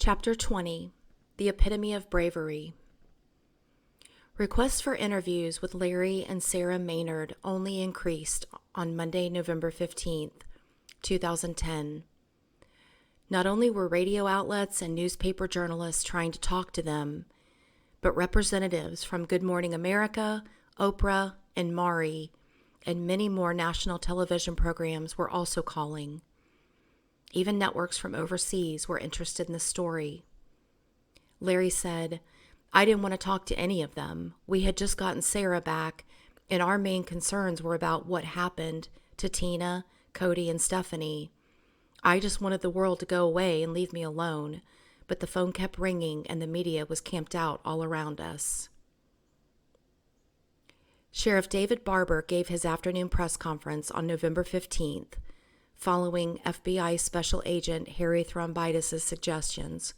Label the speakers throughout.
Speaker 1: Chapter 20, The Epitome of Bravery. Requests for interviews with Larry and Sarah Maynard only increased on Monday, November 15th, 2010. Not only were radio outlets and newspaper journalists trying to talk to them, but representatives from Good Morning America, Oprah, and Maury, and many more national television programs were also calling. Even networks from overseas were interested in the story. Larry said, "I didn't want to talk to any of them. We had just gotten Sarah back, and our main concerns were about what happened to Tina, Cody, and Stephanie. I just wanted the world to go away and leave me alone, but the phone kept ringing and the media was camped out all around us." Sheriff David Barber gave his afternoon press conference on November 15th, following FBI Special Agent Harry Thrombitis' suggestions,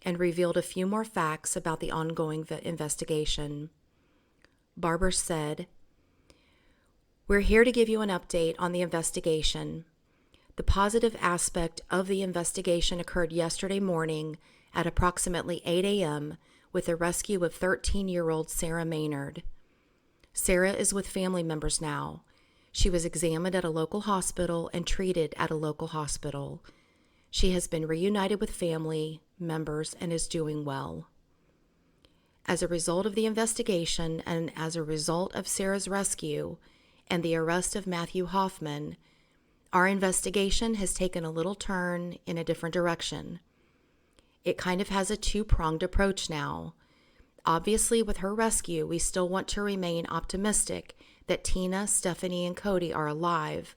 Speaker 1: and revealed a few more facts about the ongoing investigation. Barber said, "We're here to give you an update on the investigation. The positive aspect of the investigation occurred yesterday morning at approximately 8 a.m. with the rescue of 13-year-old Sarah Maynard. Sarah is with family members now. She was examined at a local hospital and treated at a local hospital. She has been reunited with family members and is doing well. As a result of the investigation and as a result of Sarah's rescue and the arrest of Matthew Hoffman, our investigation has taken a little turn in a different direction. It kind of has a two-pronged approach now. Obviously, with her rescue, we still want to remain optimistic that Tina, Stephanie, and Cody are alive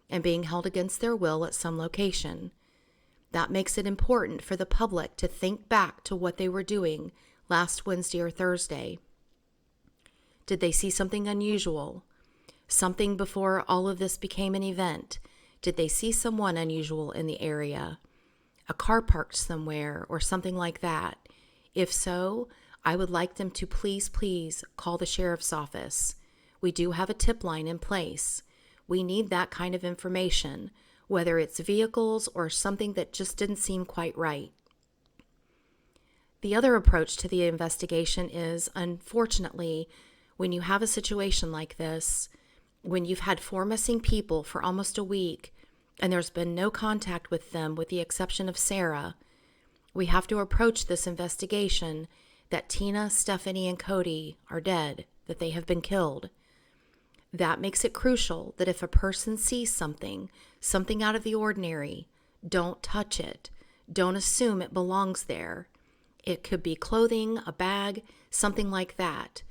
Speaker 1: and being held against their will at some location. That makes it important for the public to think back to what they were doing last Wednesday or Thursday. Did they see something unusual? Something before all of this became an event? Did they see someone unusual in the area? A car parked somewhere or something like that? If so, I would like them to please call the sheriff's office. We do have a tip line in place. We need that kind of information, whether it's vehicles or something that just didn't seem quite right." The other approach to the investigation is, unfortunately, when you have a situation like this, when you've had 4 missing people for almost a week and there's been no contact with them with the exception of Sarah, we have to approach this investigation that Tina, Stephanie, and Cody are dead, that they have been killed. That makes it crucial that if a person sees something out of the ordinary, don't touch it. Don't assume it belongs there. It could be clothing, a bag, something like that.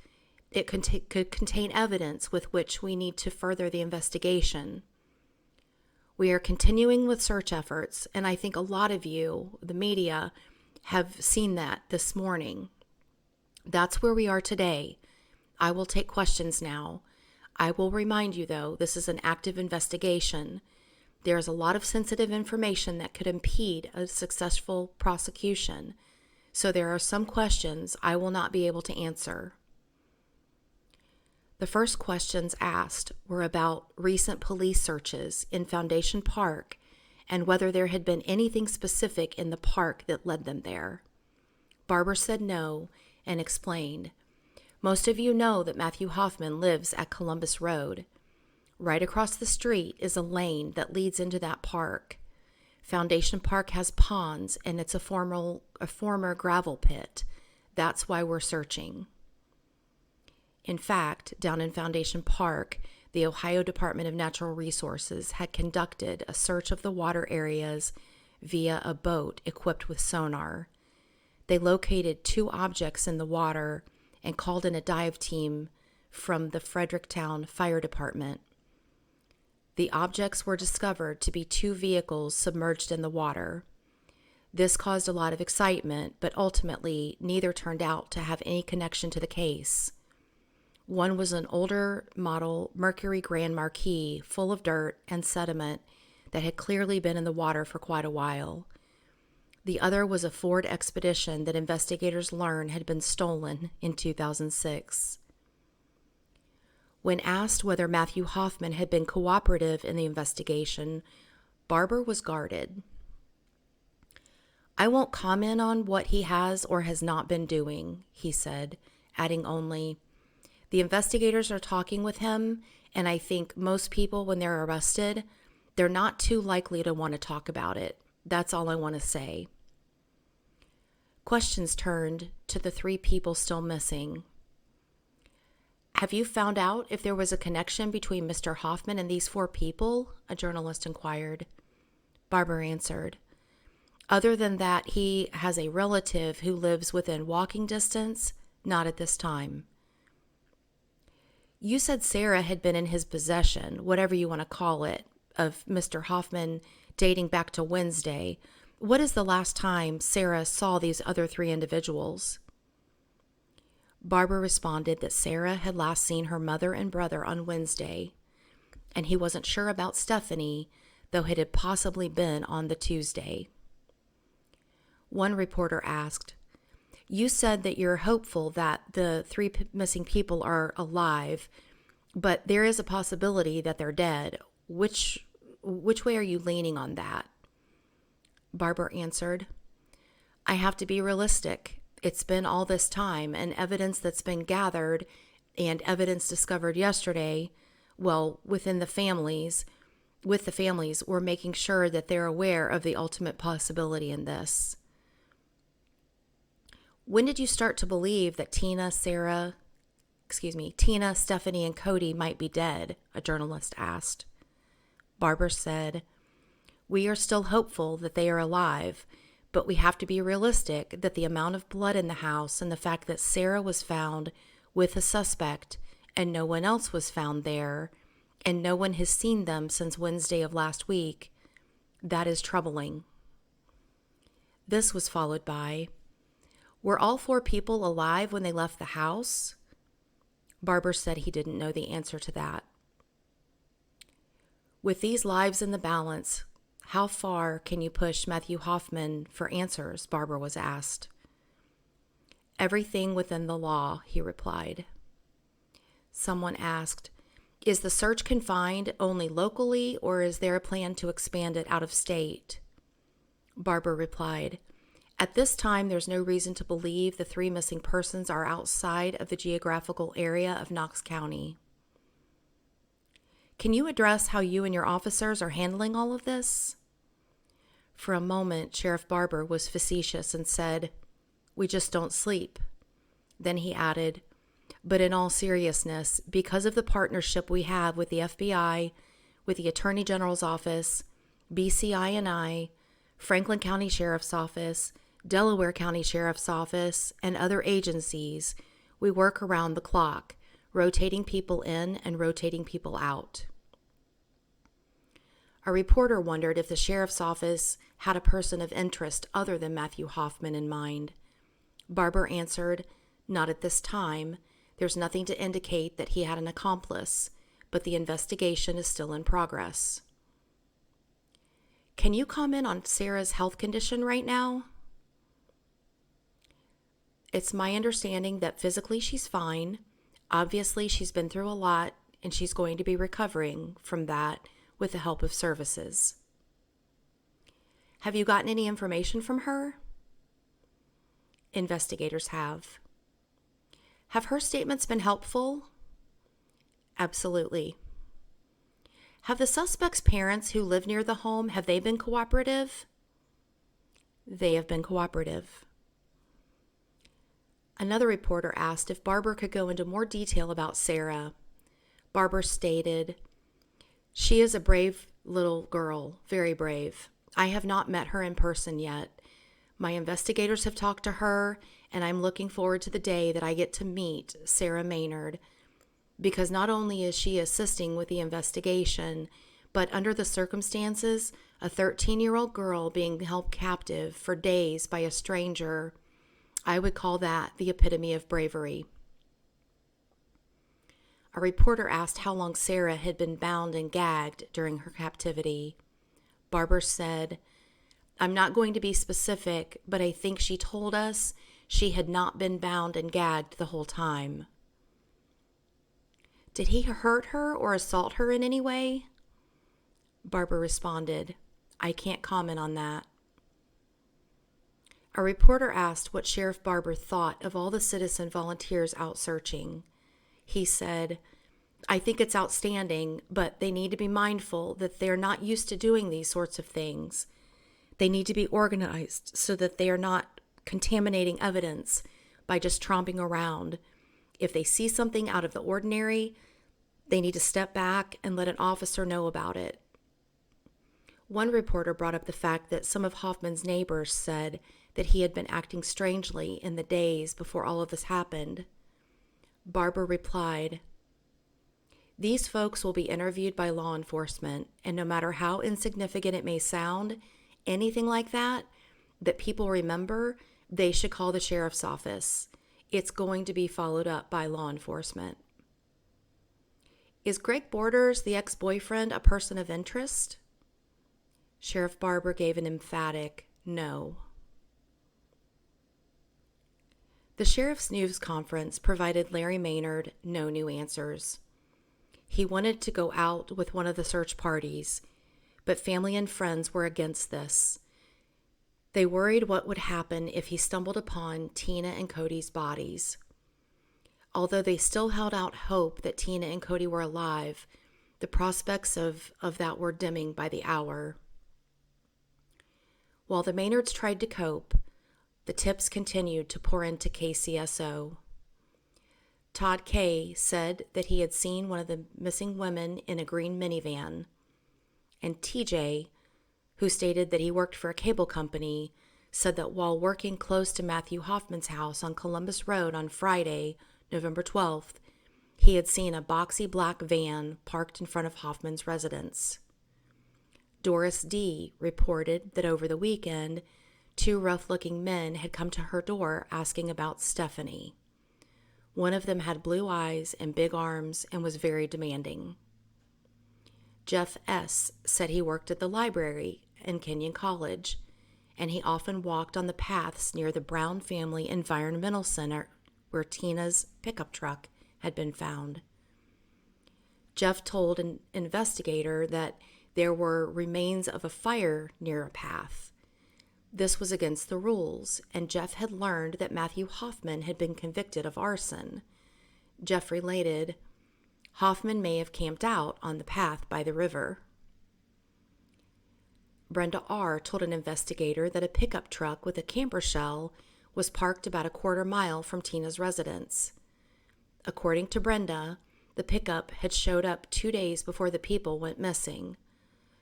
Speaker 1: It could contain evidence with which we need to further the investigation. We are continuing with search efforts, and I think a lot of you, the media, have seen that this morning. That's where we are today. I will take questions now. I will remind you, though, this is an active investigation. There is a lot of sensitive information that could impede a successful prosecution, so there are some questions I will not be able to answer. The first questions asked were about recent police searches in Foundation Park and whether there had been anything specific in the park that led them there. Barber said no and explained, "Most of you know that Matthew Hoffman lives at Columbus Road. Right across the street is a lane that leads into that park. Foundation Park has ponds, and it's a former gravel pit. That's why we're searching." In fact, down in Foundation Park, the Ohio Department of Natural Resources had conducted a search of the water areas via a boat equipped with sonar. They located 2 objects in the water and called in a dive team from the Fredericktown Fire Department. The objects were discovered to be 2 vehicles submerged in the water. This caused a lot of excitement, but ultimately neither turned out to have any connection to the case. One was an older model Mercury Grand Marquis full of dirt and sediment that had clearly been in the water for quite a while. The other was a Ford Expedition that investigators learned had been stolen in 2006. When asked whether Matthew Hoffman had been cooperative in the investigation, Barber was guarded. I won't comment on what he has or has not been doing, he said, adding only, the investigators are talking with him, and I think most people, when they're arrested, they're not too likely to want to talk about it. That's all I want to say. Questions turned to the 3 people still missing. Have you found out if there was a connection between Mr. Hoffman and these 4 people? A journalist inquired. Barber answered, other than that he has a relative who lives within walking distance, not at this time. You said Sarah had been in his possession, whatever you want to call it, of Mr. Hoffman dating back to Wednesday. What is the last time Sarah saw these other 3 individuals? Barbara responded that Sarah had last seen her mother and brother on Wednesday, and he wasn't sure about Stephanie, though it had possibly been on the Tuesday. One reporter asked, you said that you're hopeful that the 3 missing people are alive, but there is a possibility that they're dead. Which way are you leaning on that? Barber answered, I have to be realistic. It's been all this time, and evidence that's been gathered and evidence discovered yesterday, with the families, we're making sure that they're aware of the ultimate possibility in this. When did you start to believe that Tina, Stephanie, and Cody might be dead? A journalist asked. Barber said, we are still hopeful that they are alive, but we have to be realistic that the amount of blood in the house and the fact that Sarah was found with a suspect and no one else was found there, and no one has seen them since Wednesday of last week, that is troubling. This was followed by, were all 4 people alive when they left the house? Barber said he didn't know the answer to that. With these lives in the balance, how far can you push Matthew Hoffman for answers? Barber was asked. Everything within the law, he replied. Someone asked, is the search confined only locally, or is there a plan to expand it out of state? Barber replied, at this time, there's no reason to believe the 3 missing persons are outside of the geographical area of Knox County. Can you address how you and your officers are handling all of this? For a moment, Sheriff Barber was facetious and said, we just don't sleep. Then he added, but in all seriousness, because of the partnership we have with the FBI, with the Attorney General's office, BCI&I, Franklin County Sheriff's Office, Delaware County Sheriff's Office, and other agencies, we work around the clock, rotating people in and rotating people out. A reporter wondered if the sheriff's office had a person of interest other than Matthew Hoffman in mind. Barber answered, not at this time. There's nothing to indicate that he had an accomplice, but the investigation is still in progress. Can you comment on Sarah's health condition right now? It's my understanding that physically she's fine. Obviously, she's been through a lot, and she's going to be recovering from that with the help of services. Have you gotten any information from her? Investigators have. Have her statements been helpful? Absolutely. Have the suspect's parents who live near the home, have they been cooperative? They have been cooperative. Another reporter asked if Barber could go into more detail about Sarah. Barber stated, she is a brave little girl, very brave. I have not met her in person yet. My investigators have talked to her, and I'm looking forward to the day that I get to meet Sarah Maynard, because not only is she assisting with the investigation, but under the circumstances, a 13-year-old girl being held captive for days by a stranger, I would call that the epitome of bravery. A reporter asked how long Sarah had been bound and gagged during her captivity. Barber said, I'm not going to be specific, but I think she told us she had not been bound and gagged the whole time. Did he hurt her or assault her in any way? Barber responded, I can't comment on that. A reporter asked what Sheriff Barber thought of all the citizen volunteers out searching. He said, "I think it's outstanding, but they need to be mindful that they're not used to doing these sorts of things. They need to be organized so that they are not contaminating evidence by just tromping around. If they see something out of the ordinary, they need to step back and let an officer know about it." One reporter brought up the fact that some of Hoffman's neighbors said that he had been acting strangely in the days before all of this happened. Barber replied, "These folks will be interviewed by law enforcement, and no matter how insignificant it may sound, anything like that people remember, they should call the sheriff's office. It's going to be followed up by law enforcement." Is Greg Borders, the ex-boyfriend, a person of interest? Sheriff Barber gave an emphatic no. The sheriff's news conference provided Larry Maynard no new answers. He wanted to go out with one of the search parties, but family and friends were against this. They worried what would happen if he stumbled upon Tina and Cody's bodies. Although they still held out hope that Tina and Cody were alive, the prospects of that were dimming by the hour. While the Maynards tried to cope, the tips continued to pour into KCSO. Todd Kay said that he had seen one of the missing women in a green minivan, and TJ, who stated that he worked for a cable company, said that while working close to Matthew Hoffman's house on Columbus Road on Friday, November 12th, he had seen a boxy black van parked in front of Hoffman's residence. Doris D. reported that over the weekend, 2 rough-looking men had come to her door asking about Stephanie. One of them had blue eyes and big arms and was very demanding. Jeff S. said he worked at the library in Kenyon College, and he often walked on the paths near the Brown Family Environmental Center where Tina's pickup truck had been found. Jeff told an investigator that there were remains of a fire near a path. This was against the rules, and Jeff had learned that Matthew Hoffman had been convicted of arson. Jeff related, "Hoffman may have camped out on the path by the river." Brenda R. told an investigator that a pickup truck with a camper shell was parked about a quarter mile from Tina's residence. According to Brenda, the pickup had showed up 2 days before the people went missing.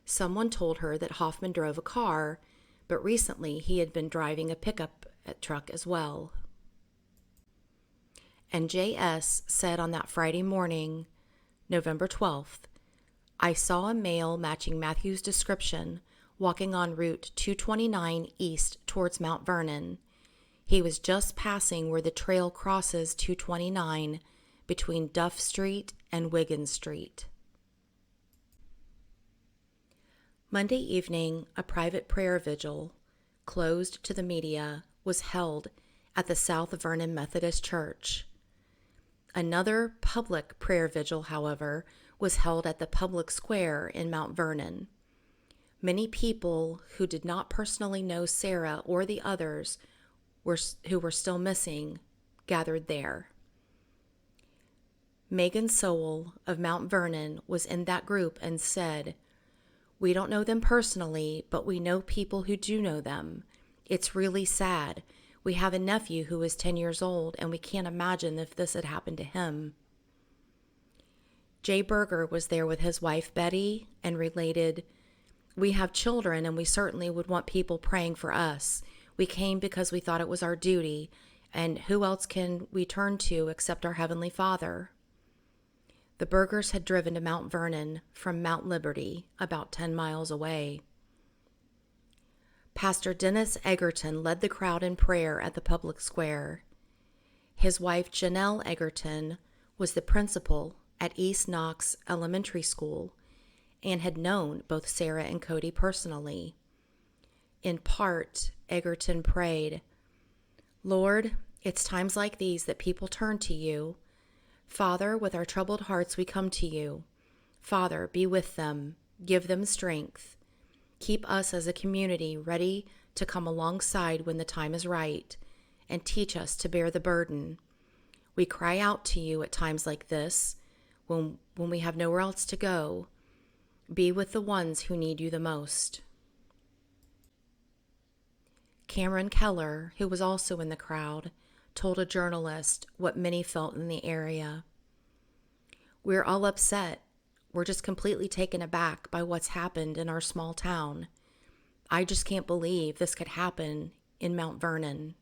Speaker 1: Someone told her that Hoffman drove a car, but recently he had been driving a pickup truck as well. And J.S. said on that Friday morning, November 12th, "I saw a male matching Matthew's description walking on Route 229 east towards Mount Vernon. He was just passing where the trail crosses 229 between Duff Street and Wiggins Street." Monday evening, a private prayer vigil, closed to the media, was held at the South Vernon Methodist Church. Another public prayer vigil, however, was held at the public square in Mount Vernon. Many people who did not personally know Sarah or the others who were still missing gathered there. Megan Sowell of Mount Vernon was in that group and said, "We don't know them personally, but we know people who do know them. It's really sad. We have a nephew who is 10 years old, and we can't imagine if this had happened to him." Jay Berger was there with his wife Betty and related, "We have children, and we certainly would want people praying for us. We came because we thought it was our duty, and who else can we turn to except our Heavenly Father?" The Bergers had driven to Mount Vernon from Mount Liberty, about 10 miles away. Pastor Dennis Egerton led the crowd in prayer at the public square. His wife Janelle Egerton was the principal at East Knox Elementary School and had known both Sarah and Cody personally. In part, Egerton prayed, "Lord, it's times like these that people turn to you. Father, with our troubled hearts we come to you. Father, be with them. Give them strength. Keep us as a community ready to come alongside when the time is right, and teach us to bear the burden. We cry out to you at times like this, when we have nowhere else to go. Be with the ones who need you the most. Cameron Keller, who was also in the crowd, told a journalist what many felt in the area. We're all upset. We're just completely taken aback by what's happened in our small town. I just can't believe this could happen in Mount Vernon.